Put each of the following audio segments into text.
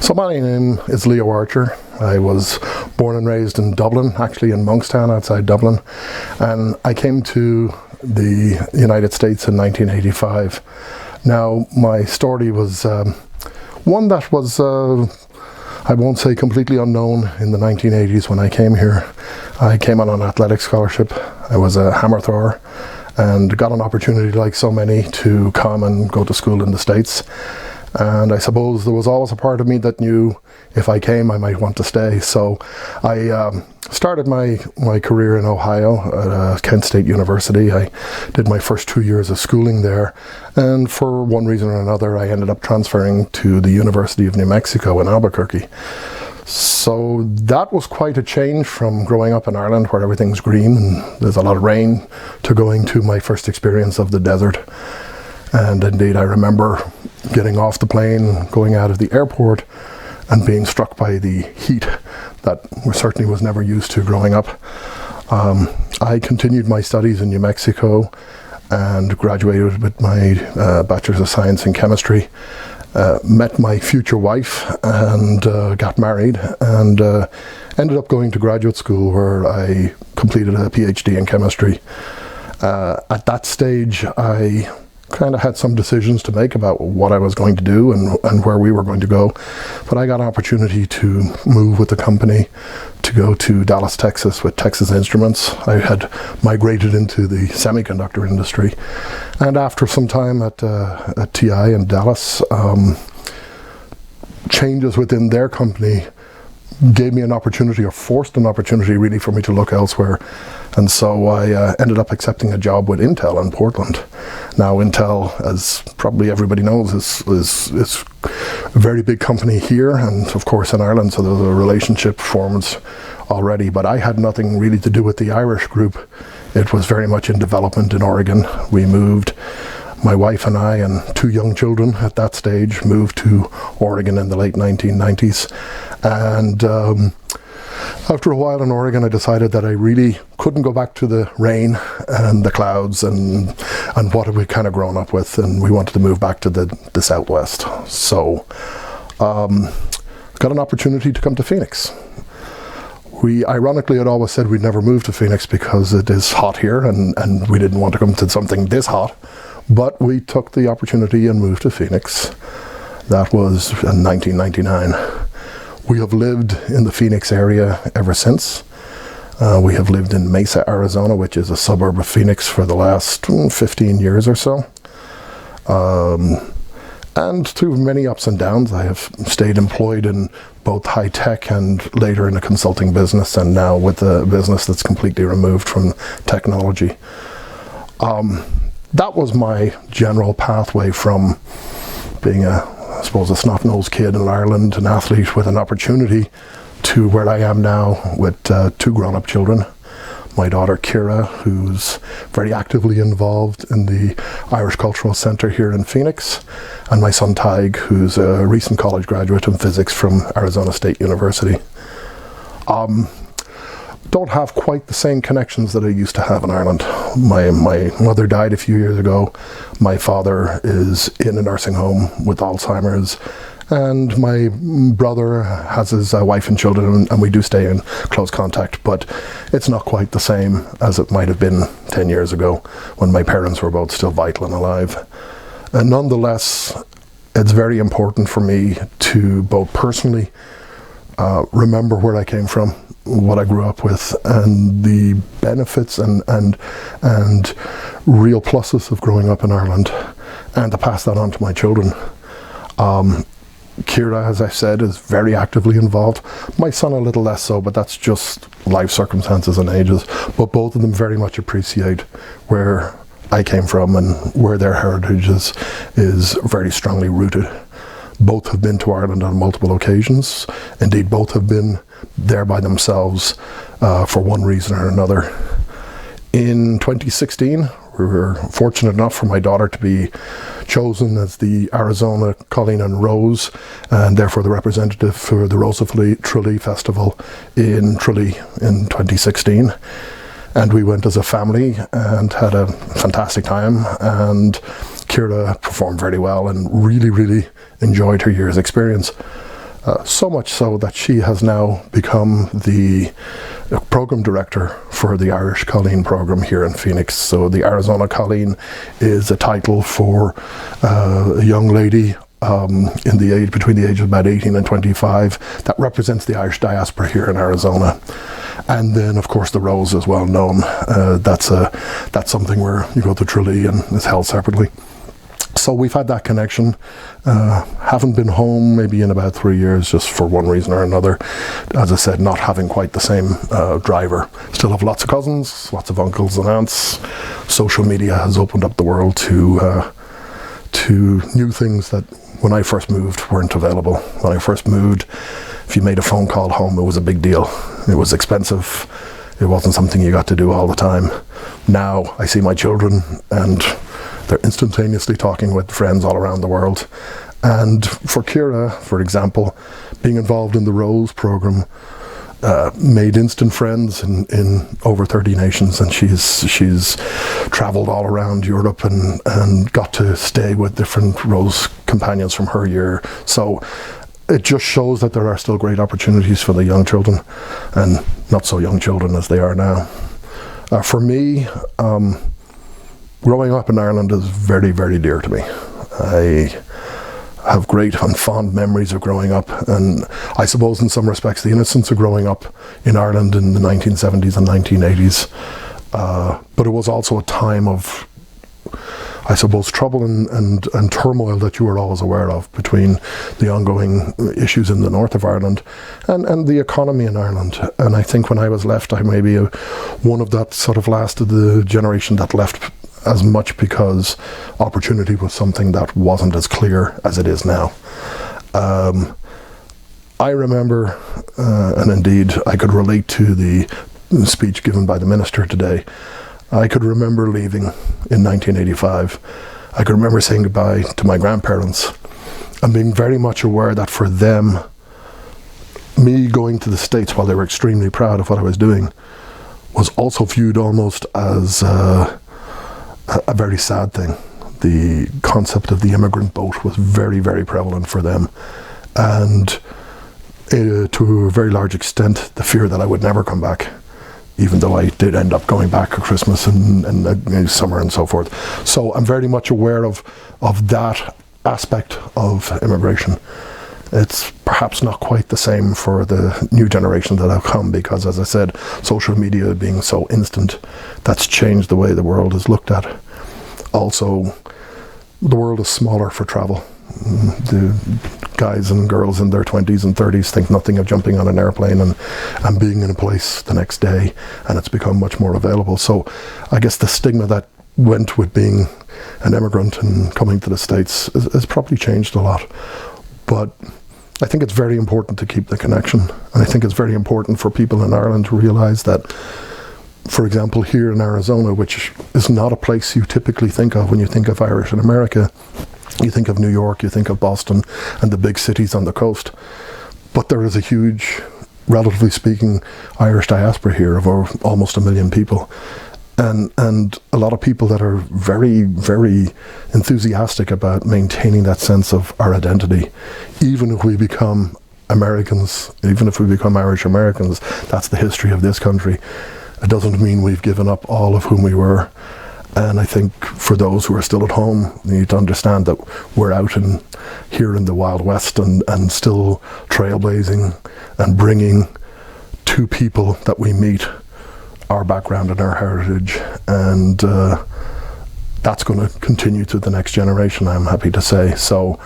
So my name is Leo Archer. I was born and raised in Dublin, actually in Monkstown outside Dublin, and I came to the United States in 1985. Now my story was one that was, I won't say completely unknown in the 1980s when I came here. I came on an athletic scholarship. I was a hammer thrower and got an opportunity, like so many, to come and go to school in the States. And I suppose there was always a part of me that knew if I came I might want to stay. So I started my career in Ohio at Kent State University. I did my first 2 years of schooling there, and for one reason or another I ended up transferring to the University of New Mexico in Albuquerque. So that was quite a change from growing up in Ireland where everything's green and there's a lot of rain, to going to my first experience of the desert. And indeed, I remember getting off the plane, going out of the airport, and being struck by the heat that certainly was never used to growing up. I continued my studies in New Mexico and graduated with my Bachelor's of Science in Chemistry. Met my future wife and got married, and ended up going to graduate school where I completed a PhD in chemistry. At that stage, I kind of had some decisions to make about what I was going to do and where we were going to go. But I got an opportunity to move with the company to go to Dallas, Texas with Texas Instruments. I had migrated into the semiconductor industry. And after some time at TI in Dallas, changes within their company gave me an opportunity, or forced an opportunity really, for me to look elsewhere. And so I ended up accepting a job with Intel in Portland. Now Intel, as probably everybody knows, is a very big company here and of course in Ireland, so there's a relationship formed already. But I had nothing really to do with the Irish group. It was very much in development in Oregon. We moved, my wife and I and 2 young children at that stage, moved to Oregon in the late 1990s. And after a while in Oregon, I decided that I really couldn't go back to the rain and the clouds and what had we kind of grown up with, and we wanted to move back to the Southwest. So got an opportunity to come to Phoenix. We ironically had always said we'd never move to Phoenix because it is hot here, and we didn't want to come to something this hot. But we took the opportunity and moved to Phoenix. That was in 1999. We have lived in the Phoenix area ever since. We have lived in Mesa, Arizona, which is a suburb of Phoenix, for the last 15 years or so. And through many ups and downs, I have stayed employed in both high tech and later in a consulting business, and now with a business that's completely removed from technology. That was my general pathway from being I suppose a snot-nosed kid in Ireland, an athlete with an opportunity, to where I am now with 2 grown-up children. My daughter Kira, who's very actively involved in the Irish Cultural Centre here in Phoenix, and my son Tig, who's a recent college graduate in physics from Arizona State University. Don't have quite the same connections that I used to have in Ireland. My mother died a few years ago. My father is in a nursing home with Alzheimer's, and my brother has his wife and children, and we do stay in close contact, but it's not quite the same as it might have been 10 years ago when my parents were both still vital and alive. And nonetheless, it's very important for me to both personally remember where I came from, what I grew up with, and the benefits and real pluses of growing up in Ireland, and to pass that on to my children. Kira, as I said, is very actively involved. My son a little less so, but that's just life circumstances and ages. But both of them very much appreciate where I came from and where their heritage is very strongly rooted. Both have been to Ireland on multiple occasions. Indeed, both have been there by themselves for one reason or another. In 2016, we were fortunate enough for my daughter to be chosen as the Arizona Colleen and Rose, and therefore the representative for the Rose of Tralee Festival in Tralee in 2016. And we went as a family and had a fantastic time, and Kira performed very well and really, really enjoyed her year's experience. So much so that she has now become the program director for the Irish Colleen program here in Phoenix. So the Arizona Colleen is a title for a young lady in the age between the age of about 18 and 25 that represents the Irish diaspora here in Arizona. And then, of course, the Rose is well known. That's something where you go to Tralee and it's held separately. So we've had that connection. Haven't been home maybe in about 3 years, just for one reason or another. As I said, not having quite the same driver. Still have lots of cousins, lots of uncles and aunts. Social media has opened up the world to new things that when I first moved weren't available. When I first moved, if you made a phone call home, it was a big deal. It was expensive. It wasn't something you got to do all the time. Now I see my children and they're instantaneously talking with friends all around the world. And for Ciara, for example, being involved in the Rose program made instant friends in over 30 nations, and she's traveled all around Europe and got to stay with different Rose companions from her year. So it just shows that there are still great opportunities for the young children, and not so young children as they are now. For me, growing up in Ireland is very, very dear to me. I have great and fond memories of growing up, and I suppose in some respects the innocence of growing up in Ireland in the 1970s and 1980s. But it was also a time of, I suppose, trouble and turmoil that you were always aware of between the ongoing issues in the north of Ireland and the economy in Ireland. And I think when I was left, I may be one of that sort of last of the generation that left as much because opportunity was something that wasn't as clear as it is now. I remember, and indeed I could relate to the speech given by the minister today. I could remember leaving in 1985. I could remember saying goodbye to my grandparents and being very much aware that for them, me going to the States, while they were extremely proud of what I was doing, was also viewed almost as a very sad thing. The concept of the immigrant boat was very, very prevalent for them. And to a very large extent, the fear that I would never come back, even though I did end up going back at Christmas and summer and so forth. So I'm very much aware of that aspect of immigration. It's perhaps not quite the same for the new generation that have come because, as I said, social media being so instant, that's changed the way the world is looked at. Also, the world is smaller for travel. The guys and girls in their 20s and 30s think nothing of jumping on an airplane and being in a place the next day, and it's become much more available. So I guess the stigma that went with being an immigrant and coming to the States has probably changed a lot. But I think it's very important to keep the connection, and I think it's very important for people in Ireland to realise that, for example, here in Arizona, which is not a place you typically think of when you think of Irish in America. You think of New York, you think of Boston and the big cities on the coast. But there is a huge, relatively speaking, Irish diaspora here of almost 1 million people. And a lot of people that are very, very enthusiastic about maintaining that sense of our identity. Even if we become Americans, even if we become Irish Americans, that's the history of this country. It doesn't mean we've given up all of whom we were. And I think for those who are still at home, you need to understand that we're out here in the Wild West and still trailblazing and bringing to people that we meet our background and our heritage. And that's going to continue to the next generation, I'm happy to say. So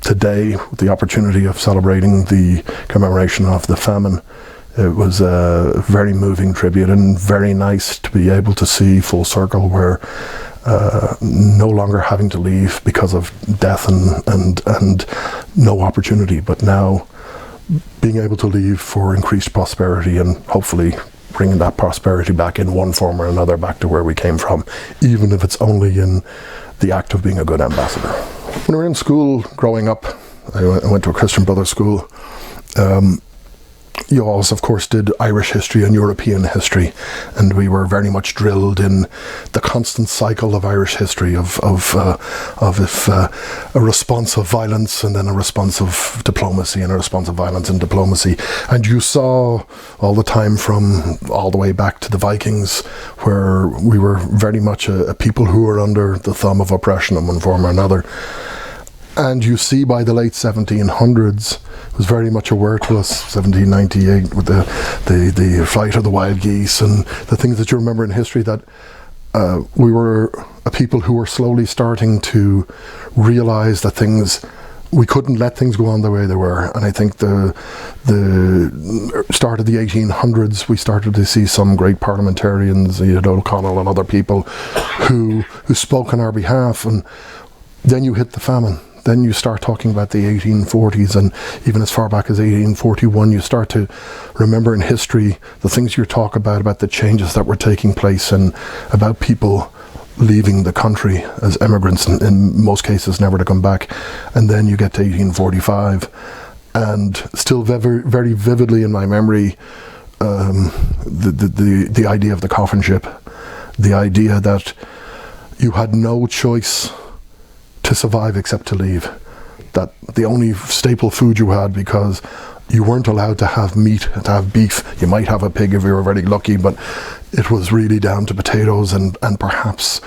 today, with the opportunity of celebrating the commemoration of the famine, it was a very moving tribute and very nice to be able to see full circle where no longer having to leave because of death and no opportunity, but now being able to leave for increased prosperity and hopefully bringing that prosperity back in one form or another back to where we came from, even if it's only in the act of being a good ambassador. When we were in school growing up, I went to a Christian Brothers school. you always, of course, did Irish history and European history, and we were very much drilled in the constant cycle of Irish history of a response of violence and then a response of diplomacy and a response of violence and diplomacy. And you saw all the time from all the way back to the Vikings, where we were very much a people who were under the thumb of oppression in one form or another. And you see by the late 1700s, it was very much aware to us, 1798, with the flight of the wild geese and the things that you remember in history, that we were a people who were slowly starting to realize that we couldn't let things go on the way they were. And I think the start of the 1800s, we started to see some great parliamentarians, O'Connell and other people who spoke on our behalf. And then you hit the famine. Then you start talking about the 1840s, and even as far back as 1841, you start to remember in history the things you talk about the changes that were taking place, and about people leaving the country as immigrants, in most cases never to come back. And then you get to 1845, and still very, very vividly in my memory, the idea of the coffin ship, the idea that you had no choice to survive except to leave, that the only staple food you had, because you weren't allowed to have meat, to have beef. You might have a pig if you were very lucky, but it was really down to potatoes and perhaps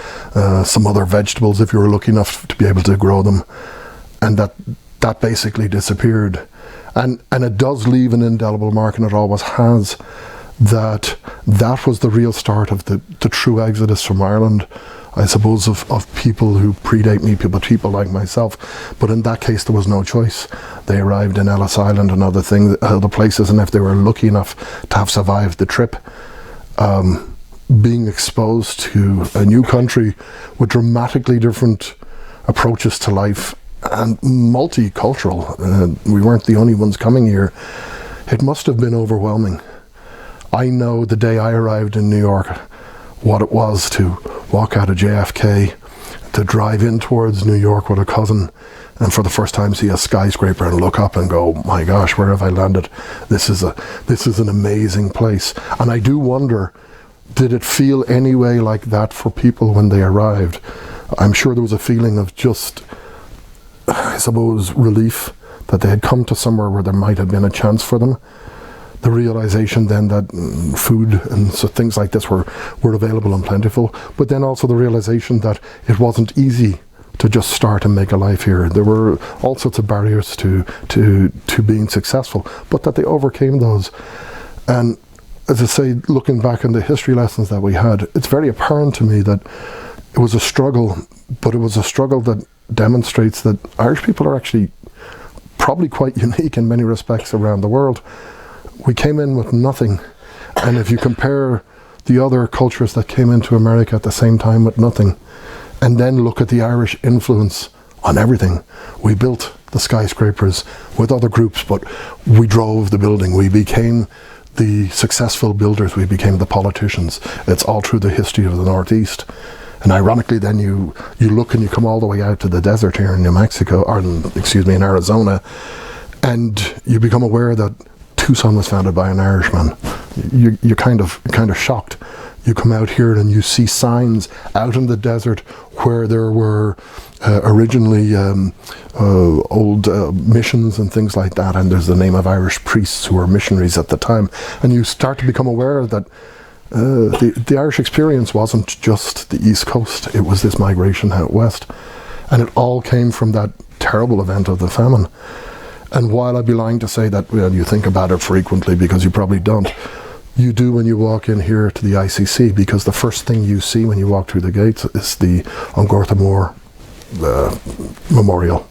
some other vegetables if you were lucky enough to be able to grow them. And that basically disappeared. And it does leave an indelible mark, and it always has, that was the real start of the true exodus from Ireland, I suppose, of people who predate me, people like myself. But in that case, there was no choice. They arrived in Ellis Island and other places, and if they were lucky enough to have survived the trip, being exposed to a new country with dramatically different approaches to life and multicultural, we weren't the only ones coming here, it must have been overwhelming. I know the day I arrived in New York, what it was to walk out of JFK, to drive in towards New York with a cousin, and for the first time see a skyscraper and look up and go, my gosh, where have I landed? This is an amazing place. And I do wonder, did it feel any way like that for people when they arrived? I'm sure there was a feeling of just, I suppose, relief that they had come to somewhere where there might have been a chance for them. The realization then that food and so things like this were available and plentiful, but then also the realization that it wasn't easy to just start and make a life here. There were all sorts of barriers to being successful, but that they overcame those. And as I say, looking back on the history lessons that we had, it's very apparent to me that it was a struggle, but it was a struggle that demonstrates that Irish people are actually probably quite unique in many respects around the world. We came in with nothing, and if you compare the other cultures that came into America at the same time with nothing, and then look at the Irish influence on everything. We built the skyscrapers with other groups, but we drove the building. We became the successful builders. We became the politicians. It's all through the history of the Northeast. And ironically, then you look and you come all the way out to the desert here in New Mexico, or in Arizona, and you become aware that Tucson was founded by an Irishman. You're kind of shocked. You come out here and you see signs out in the desert where there were originally old missions and things like that, and there's the name of Irish priests who were missionaries at the time, and you start to become aware that the Irish experience wasn't just the East Coast, it was this migration out west, and it all came from that terrible event of the famine. And while I'd be lying to say that you think about it frequently, because you probably don't, you do when you walk in here to the ICC, because the first thing you see when you walk through the gates is the An Gcomhtha Mór Memorial.